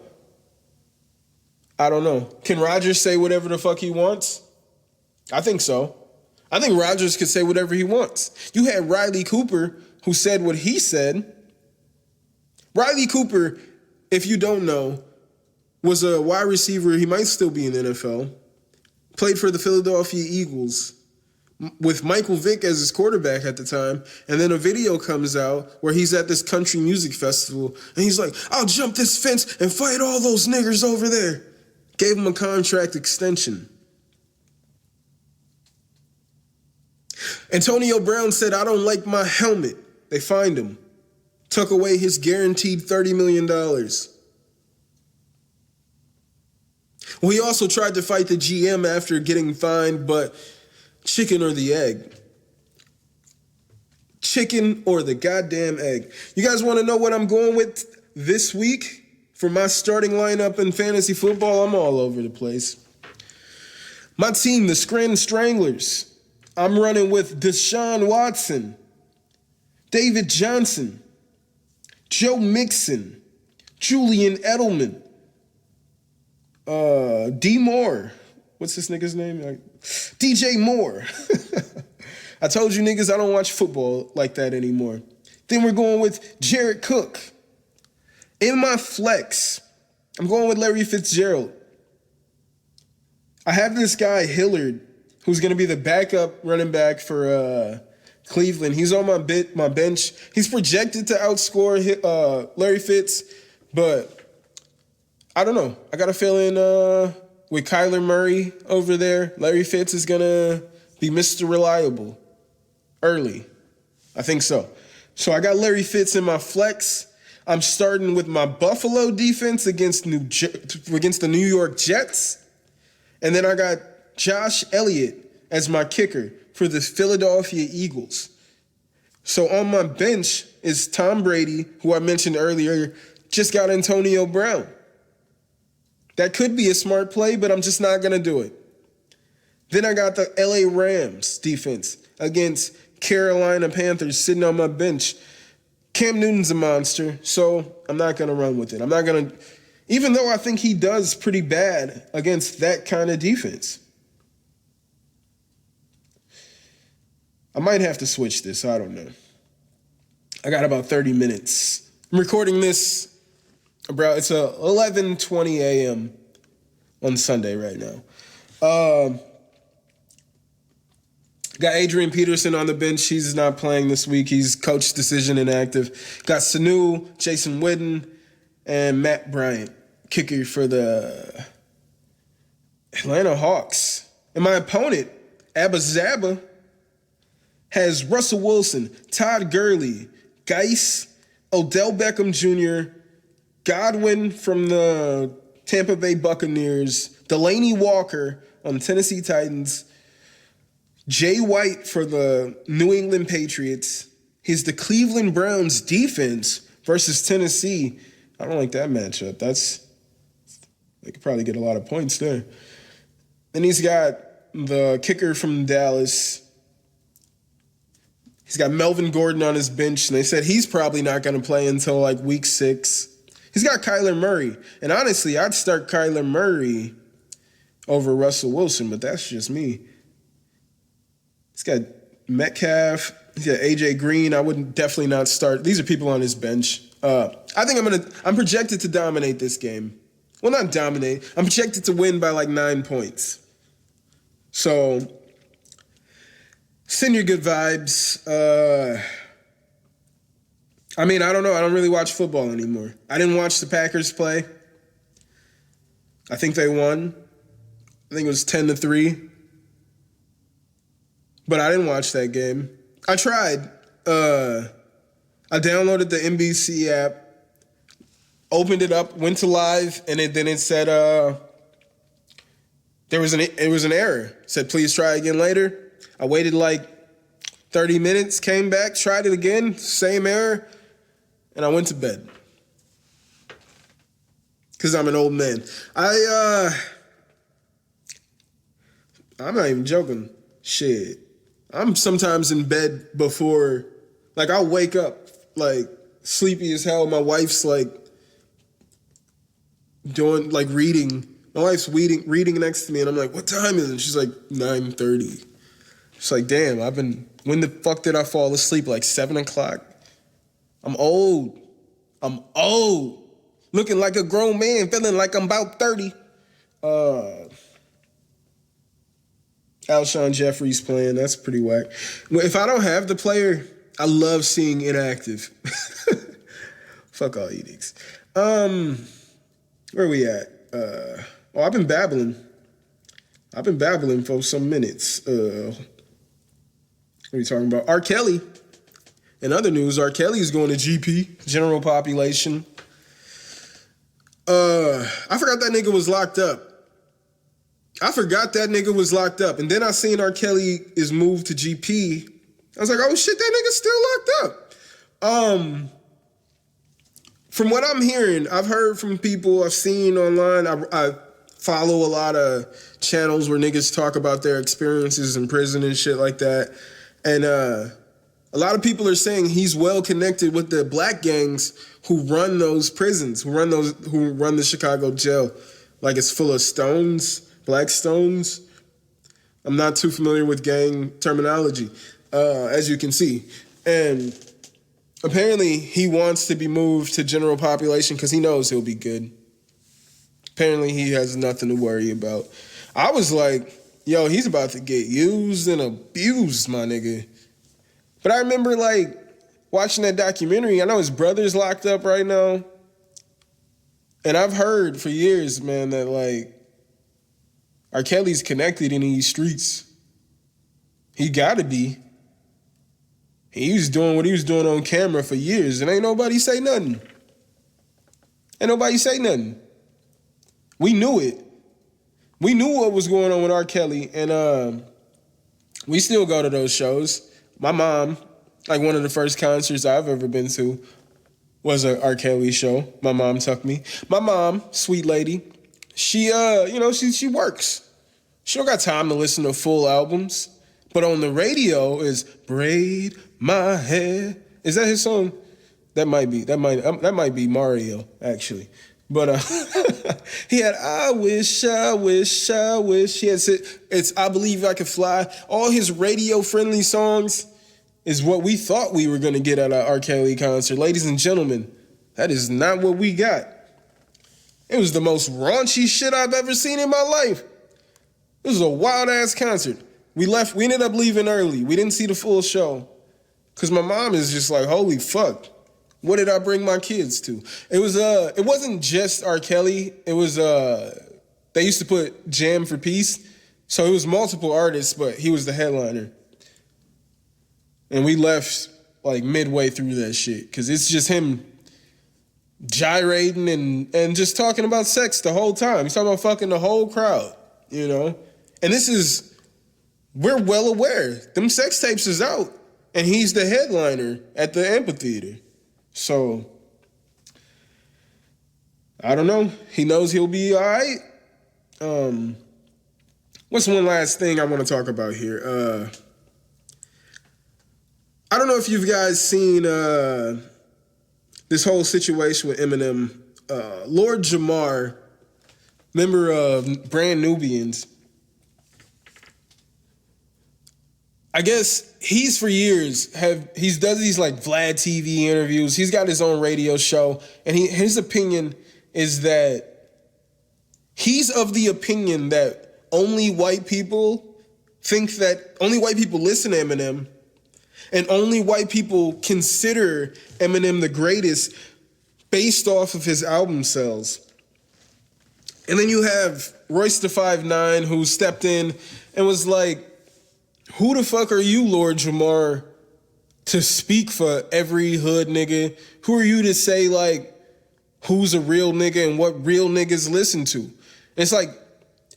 Can Rodgers say whatever the fuck he wants? I think so. I think Rodgers could say whatever he wants. You had Riley Cooper, who said what he said. Riley Cooper, if you don't know, was a wide receiver. He might still be in the NFL. Played for the Philadelphia Eagles with Michael Vick as his quarterback at the time. And then a video comes out where he's at this country music festival. And he's like, I'll jump this fence and fight all those niggers over there. Gave him a contract extension. Antonio Brown said, I don't like my helmet. They fined him. Took away his guaranteed $30 million. Well, he also tried to fight the GM after getting fined, but chicken or the egg? Chicken or the goddamn egg? You guys want to know what I'm going with this week for my starting lineup in fantasy football? I'm all over the place. My team, the Scranton Stranglers. I'm running with Deshaun Watson, David Johnson, Joe Mixon, Julian Edelman, D. Moore. What's this nigga's name? DJ Moore. I told you niggas I don't watch football like that anymore. Then we're going with Jared Cook. In my flex, I'm going with Larry Fitzgerald. I have this guy, Hillard, who's going to be the backup running back for Cleveland. He's on my bench. He's projected to outscore Larry Fitz, but I don't know. I got a feeling with Kyler Murray over there, Larry Fitz is going to be Mr. Reliable early. I think so. So I got Larry Fitz in my flex. I'm starting with my Buffalo defense against the New York Jets. And then I got Josh Elliott as my kicker for the Philadelphia Eagles. So on my bench is Tom Brady, who I mentioned earlier, just got Antonio Brown. That could be a smart play, but I'm just not going to do it. Then I got the LA Rams defense against Carolina Panthers sitting on my bench. Cam Newton's a monster, so I'm not going to run with it. I'm not going to, even though I think he does pretty bad against that kind of defense. I might have to switch this. I don't know. I got about 30 minutes. I'm recording this it's 11:20 a.m. on Sunday right now. Got Adrian Peterson on the bench. He's not playing this week. He's coach decision inactive. Got Sanu, Jason Witten, and Matt Bryant, kicker for the Atlanta Hawks. And my opponent, Abba Zaba, has Russell Wilson, Todd Gurley, Geis, Odell Beckham Jr., Godwin from the Tampa Bay Buccaneers, Delaney Walker on the Tennessee Titans, Jay White for the New England Patriots. He's the Cleveland Browns defense versus Tennessee. I don't like that matchup. They could probably get a lot of points there. Then he's got the kicker from Dallas. He's got Melvin Gordon on his bench, and they said he's probably not going to play until like week 6. He's got Kyler Murray. And honestly, I'd start Kyler Murray over Russell Wilson, but that's just me. He's got Metcalf. He's got AJ Green. I would definitely not start. These are people on his bench. I think I'm projected to dominate this game. Well, not dominate. I'm projected to win by like 9 points. So send your good vibes. I mean, I don't know. I don't really watch football anymore. I didn't watch the Packers play. I think they won. I think it was 10-3. But I didn't watch that game. I tried. I downloaded the NBC app, opened it up, went to live, and then it said it was an error. It said, please try again later. I waited like 30 minutes, came back, tried it again, same error, and I went to bed. Because I'm an old man. I'm not even joking. Shit. I'm sometimes in bed before, like, I'll wake up, like, sleepy as hell. My wife's, like, doing, like, reading. My wife's reading next to me, and I'm like, what time is it? She's like, 9:30. She's like, damn, when the fuck did I fall asleep? Like 7 o'clock? I'm old. Looking like a grown man, feeling like I'm about 30. Alshon Jeffrey's playing. That's pretty whack. If I don't have the player, I love seeing inactive. Fuck all edicts. Where we at? I've been babbling. For some minutes. What are we talking about? R. Kelly. In other news, R. Kelly is going to GP, general population. I forgot that nigga was locked up. And then I seen R. Kelly is moved to GP. I was like, oh shit, that nigga's still locked up. From what I'm hearing, I've heard from people I've seen online. I follow a lot of channels where niggas talk about their experiences in prison and shit like that. And a lot of people are saying he's well connected with the black gangs who run those prisons, who run the Chicago jail. Like it's full of stones, black stones. I'm not too familiar with gang terminology, as you can see. And apparently he wants to be moved to general population because he knows he'll be good. Apparently he has nothing to worry about. I was like, yo, he's about to get used and abused, my nigga. But I remember, like, watching that documentary. I know his brother's locked up right now. And I've heard for years, man, that, like, R. Kelly's connected in these streets. He gotta be. He was doing what he was doing on camera for years, and ain't nobody say nothing. We knew it. We knew what was going on with R. Kelly, and we still go to those shows. My mom, like one of the first concerts I've ever been to was a R. Kelly show. My mom took me. My mom, sweet lady, she works. She don't got time to listen to full albums. But on the radio is Braid My Hair. Is that his song? That might be Mario, actually. But he had I wish. He had it's I Believe I Could Fly. All his radio-friendly songs is what we thought we were going to get at our R. Kelly concert. Ladies and gentlemen, that is not what we got. It was the most raunchy shit I've ever seen in my life. This was a wild-ass concert. We ended up leaving early. We didn't see the full show. Because my mom is just like, holy fuck. What did I bring my kids to? It wasn't just R. Kelly. It was, they used to put Jam for Peace. So it was multiple artists, but he was the headliner. And we left like midway through that shit. Because it's just him gyrating and just talking about sex the whole time. He's talking about fucking the whole crowd, you know? And we're well aware. Them sex tapes is out. And he's the headliner at the amphitheater. So, I don't know. He knows he'll be all right. What's one last thing I want to talk about here? I don't know if you guys seen this whole situation with Eminem. Lord Jamar, member of Brand Nubians, I guess he's for years he's does these like Vlad TV interviews. He's got his own radio show, and his opinion is that he's of the opinion that only white people listen to Eminem, And only white people consider Eminem the greatest based off of his album sales. And then you have Royce the 5'9", who stepped in and was like, who the fuck are you, Lord Jamar, to speak for every hood nigga? Who are you to say, like, who's a real nigga and what real niggas listen to? It's like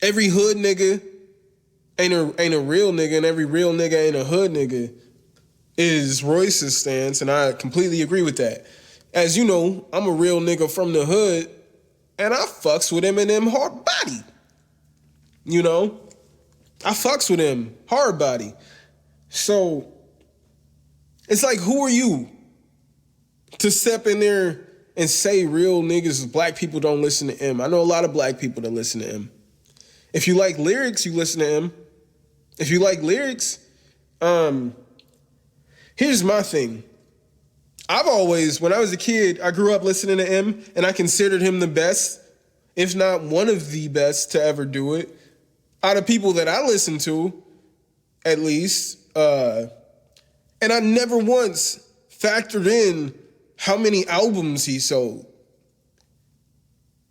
every hood nigga ain't a real nigga, and every real nigga ain't a hood nigga is Royce's stance, and I completely agree with that. As you know, I'm a real nigga from the hood, and I fucks with Eminem hard body. You know? I fucks with him hard body. So, it's like, who are you to step in there and say real niggas, black people don't listen to him? I know a lot of black people that listen to him. If you like lyrics, you listen to him. If you like lyrics, here's my thing. I've always, when I was a kid, I grew up listening to him, and I considered him the best, if not one of the best to ever do it. Out of people that I listen to, at least. And I never once factored in how many albums he sold.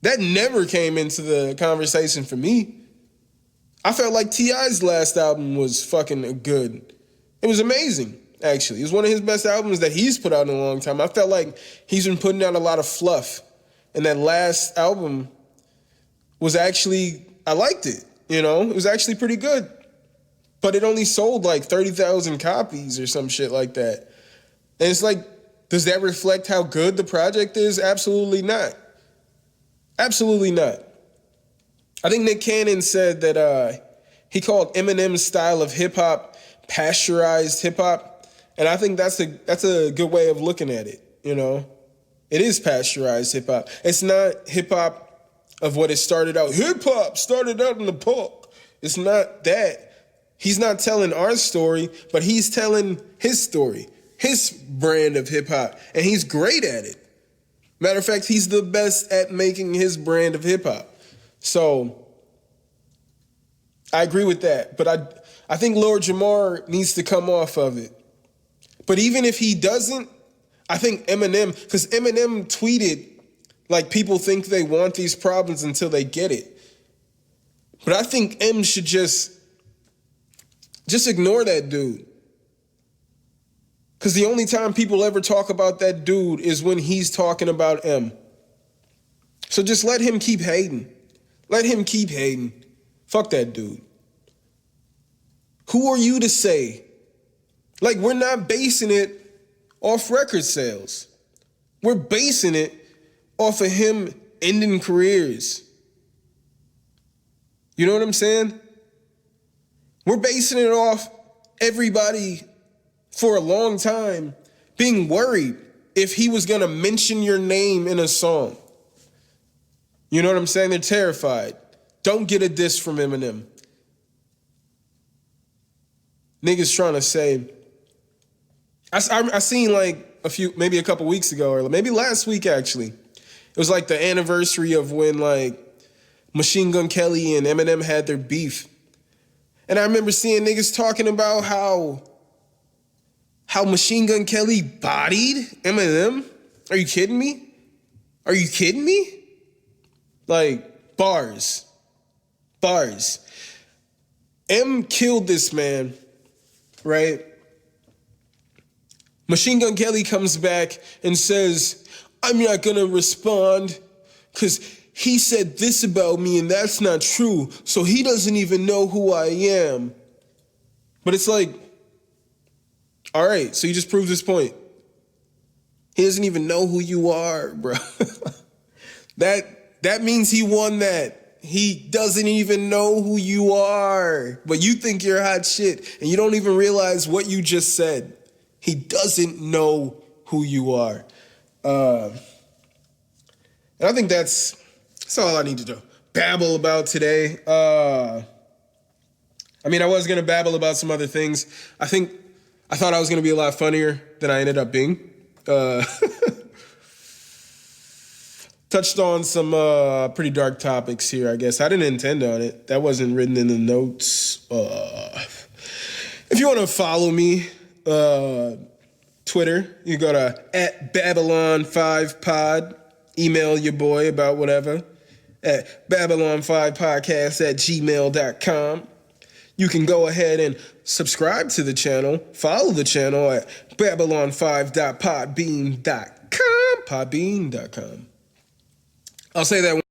That never came into the conversation for me. I felt like T.I.'s last album was fucking good. It was amazing, actually. It was one of his best albums that he's put out in a long time. I felt like he's been putting out a lot of fluff. And that last album was actually, I liked it, you know? It was actually pretty good. But it only sold like 30,000 copies or some shit like that. And it's like, does that reflect how good the project is? Absolutely not. Absolutely not. I think Nick Cannon said that he called Eminem's style of hip-hop pasteurized hip-hop. And I think that's a good way of looking at it, you know? It is pasteurized hip-hop. It's not hip-hop of what it started out. Hip-hop started out in the park. It's not that. He's not telling our story, but he's telling his story, his brand of hip-hop, and he's great at it. Matter of fact, he's the best at making his brand of hip-hop. So I agree with that, but I think Lord Jamar needs to come off of it. But even if he doesn't, I think Eminem, because Eminem tweeted, like, people think they want these problems until they get it. But I think M should just ignore that dude. Because the only time people ever talk about that dude is when he's talking about M. So just let him keep hating. Let him keep hating. Fuck that dude. Who are you to say? Like, we're not basing it off record sales. We're basing it off of him ending careers. You know what I'm saying? We're basing it off everybody for a long time being worried if he was going to mention your name in a song. You know what I'm saying? They're terrified. Don't get a diss from Eminem. Niggas trying to say, I seen like maybe a couple weeks ago, or maybe last week actually. It was like the anniversary of when like Machine Gun Kelly and Eminem had their beef. And I remember seeing niggas talking about how Machine Gun Kelly bodied Eminem. Are you kidding me? Are you kidding me? Like, bars. M killed this man, right? Machine Gun Kelly comes back and says, I'm not gonna respond because he said this about me and that's not true, so he doesn't even know who I am. But it's like, all right, so you just proved this point. He doesn't even know who you are, bro. That means he won that. He doesn't even know who you are. But you think you're hot shit, and you don't even realize what you just said. He doesn't know who you are. And I think that's all I need to babble about today. I was going to babble about some other things. I thought I was going to be a lot funnier than I ended up being. Touched on some pretty dark topics here, I guess. I didn't intend on it. That wasn't written in the notes. If you want to follow me Twitter, you go to @Babylon5pod. Email your boy about whatever at Babylon5podcast@gmail.com. You can go ahead and subscribe to the channel, follow the channel at Babylon5.podbean.com. Podbean.com. I'll say that